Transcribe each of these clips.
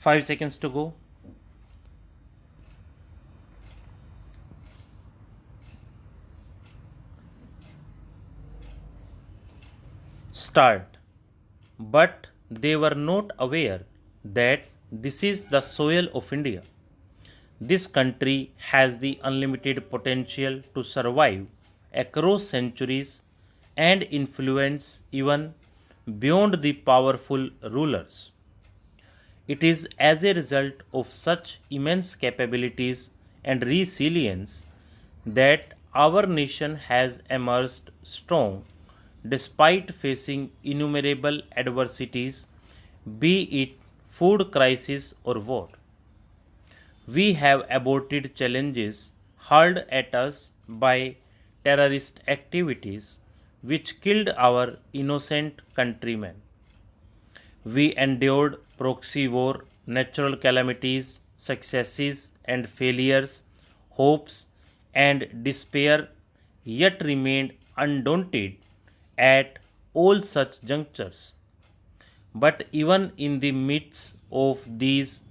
5 seconds to go. Start. But they were not aware that this is the soil of India. This country has the unlimited potential to survive across centuries and influence even beyond the powerful rulers. It is as a result of such immense capabilities and resilience that our nation has emerged strong despite facing innumerable adversities, be it food crisis or war. We have aborted challenges hurled at us by terrorist activities which killed our innocent countrymen. We endured proxy war, natural calamities, successes and failures, hopes and despair, yet remained undaunted at all such junctures. But even in the midst of these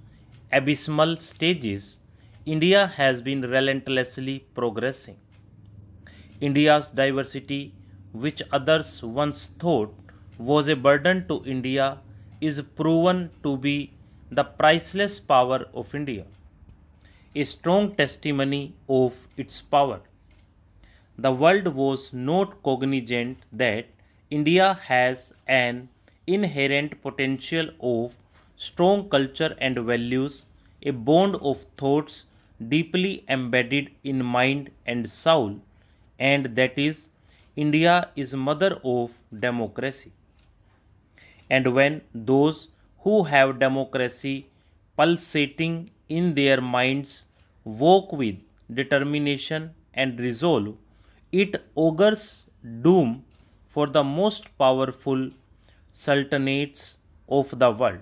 abysmal stages, India has been relentlessly progressing. India's diversity, which others once thought was a burden to India, is proven to be the priceless power of India, a strong testimony of its power. The world was not cognizant that India has an inherent potential of strong culture and values, a bond of thoughts deeply embedded in mind and soul, and that is, India is mother of democracy. And when those who have democracy pulsating in their minds walk with determination and resolve, it augurs doom for the most powerful sultanates of the world.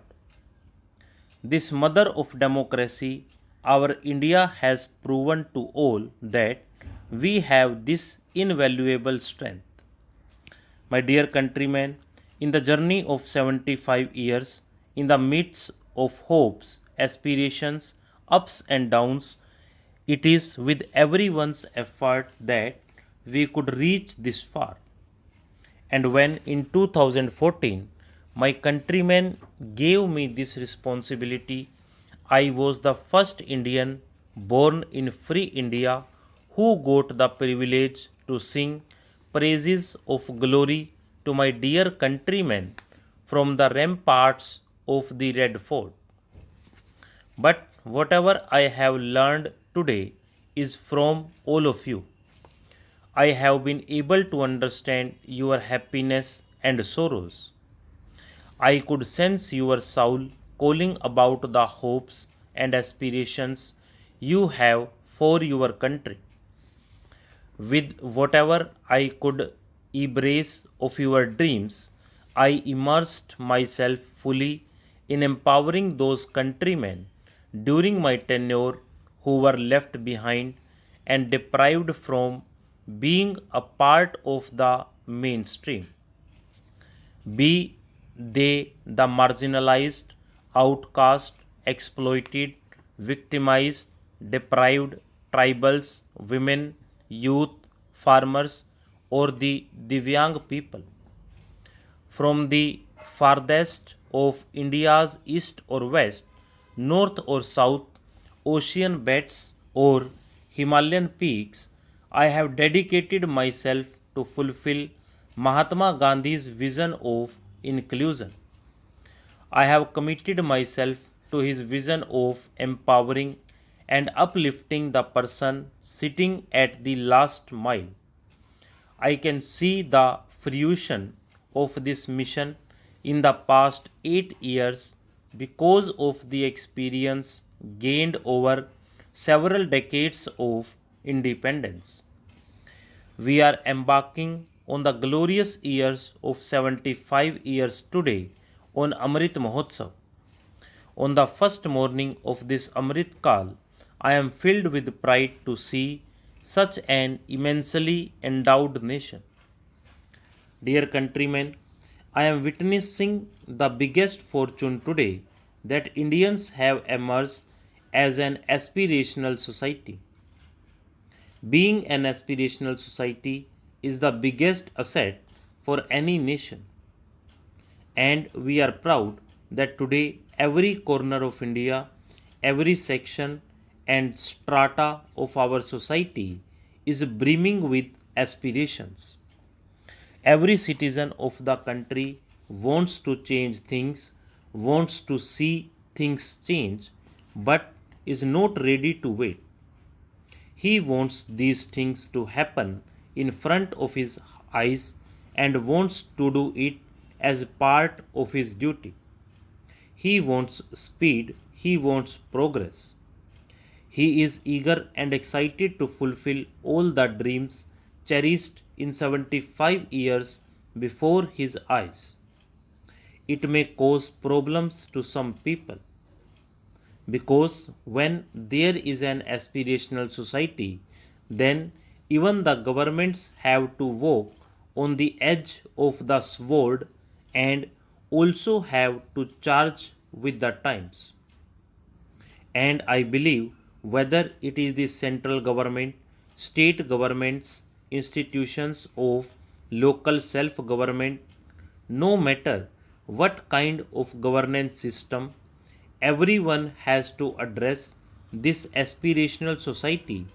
This mother of democracy, our India, has proven to all that we have this invaluable strength. My dear countrymen, in the journey of 75 years, in the midst of hopes, aspirations, ups and downs, it is with everyone's effort that we could reach this far. And when in 2014 my countrymen gave me this responsibility, I was the first Indian born in free India who got the privilege to sing praises of glory to my dear countrymen from the ramparts of the Red Fort. But whatever I have learned today is from all of you. I have been able to understand your happiness and sorrows. I could sense your soul calling about the hopes and aspirations you have for your country. With whatever I could embrace of your dreams, I immersed myself fully in empowering those countrymen during my tenure who were left behind and deprived from being a part of the mainstream. Be they the marginalized, outcast, exploited, victimized, deprived, tribals, women, youth, farmers, or the Divyang people. From the farthest of India's east or west, north or south, ocean beds or Himalayan peaks, I have dedicated myself to fulfill Mahatma Gandhi's vision of inclusion. I have committed myself to his vision of empowering and uplifting the person sitting at the last mile. I can see the fruition of this mission in the past 8 years because of the experience gained over several decades of independence. We are embarking on the glorious years of 75 years today on Amrit Mahotsav. On the first morning of this Amrit Kal, I am filled with pride to see such an immensely endowed nation. Dear countrymen, I am witnessing the biggest fortune today that Indians have emerged as an aspirational society. Being an aspirational society is the biggest asset for any nation, and we are proud that today every corner of India, every section and strata of our society is brimming with aspirations. Every citizen of the country wants to change things, wants to see things change, but is not ready to wait. He wants these things to happen in front of his eyes and wants to do it as part of his duty. He wants speed, he wants progress. He is eager and excited to fulfill all the dreams cherished in 75 years before his eyes. It may cause problems to some people because when there is an aspirational society, then even the governments have to walk on the edge of the sword and also have to charge with the times. And I believe whether it is the central government, state governments, institutions of local self government, no matter what kind of governance system, everyone has to address this aspirational society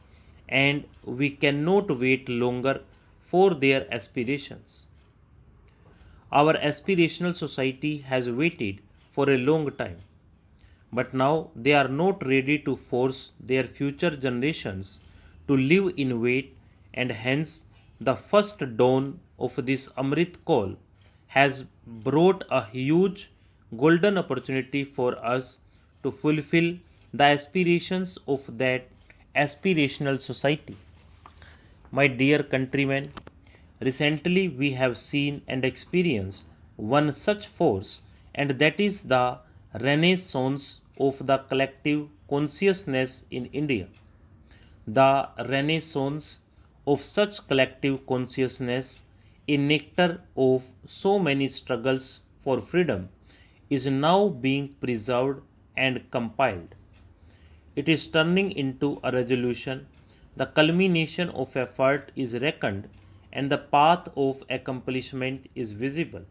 and we cannot wait longer for their aspirations. Our aspirational society has waited for a long time, but now they are not ready to force their future generations to live in wait, and hence the first dawn of this Amrit call has brought a huge golden opportunity for us to fulfill the aspirations of that aspirational society. My dear countrymen, recently we have seen and experienced one such force, and that is the renaissance of the collective consciousness in India. The renaissance of such collective consciousness, a nectar of so many struggles for freedom, is now being preserved and compiled. It is turning into a resolution. The culmination of effort is reckoned, and the path of accomplishment is visible.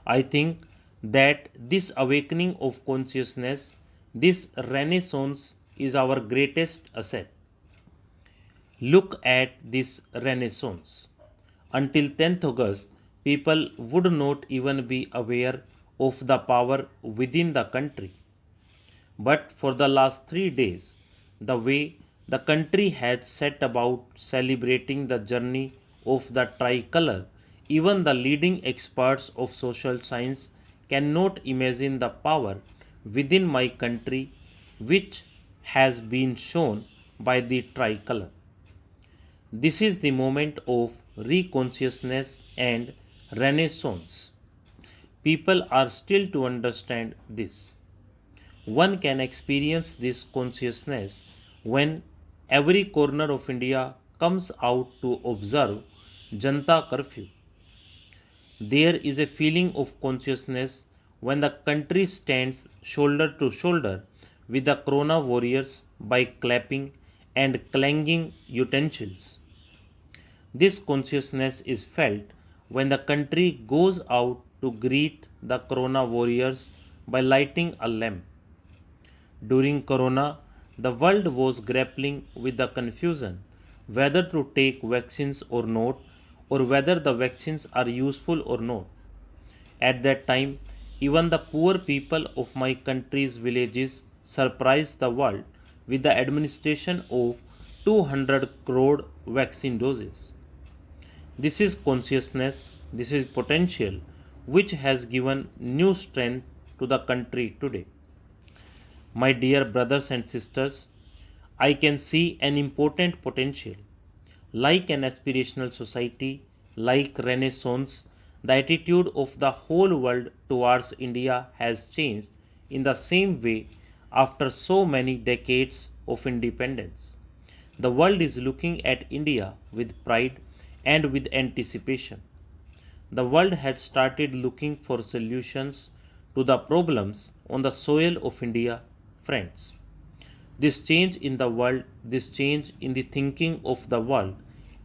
I think that this awakening of consciousness, this renaissance, is our greatest asset. Look at this renaissance. Until 10th August, people would not even be aware of the power within the country. But for the last 3 days, the way the country had set about celebrating the journey of the tricolor, even the leading experts of social science cannot imagine the power within my country which has been shown by the tricolor. This is the moment of reconsciousness and renaissance. People are still to understand this. One can experience this consciousness when every corner of India comes out to observe Janta curfew. There is a feeling of consciousness when the country stands shoulder to shoulder with the corona warriors by clapping and clanging utensils. This consciousness is felt when the country goes out to greet the corona warriors by lighting a lamp. During Corona, the world was grappling with the confusion whether to take vaccines or not, or whether the vaccines are useful or not. At that time, even the poor people of my country's villages surprised the world with the administration of 200 crore vaccine doses. This is consciousness, this is potential, which has given new strength to the country today. My dear brothers and sisters, I can see an important potential. Like an aspirational society, like Renaissance, the attitude of the whole world towards India has changed in the same way after so many decades of independence. The world is looking at India with pride and with anticipation. The world had started looking for solutions to the problems on the soil of India, friends. This change in the world, this change in the thinking of the world,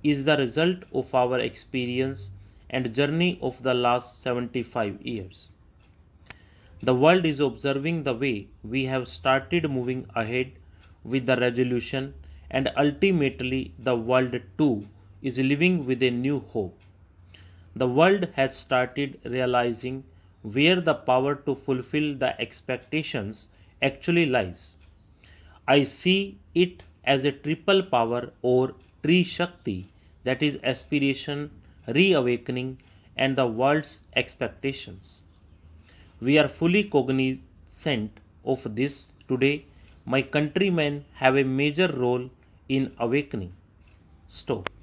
is the result of our experience and journey of the last 75 years. The world is observing the way we have started moving ahead with the resolution, and ultimately, the world too is living with a new hope. The world has started realizing where the power to fulfill the expectations actually lies. I see it as a triple power or Tri Shakti, that is aspiration, reawakening, and the world's expectations. We are fully cognizant of this today. My countrymen have a major role in awakening. Stop.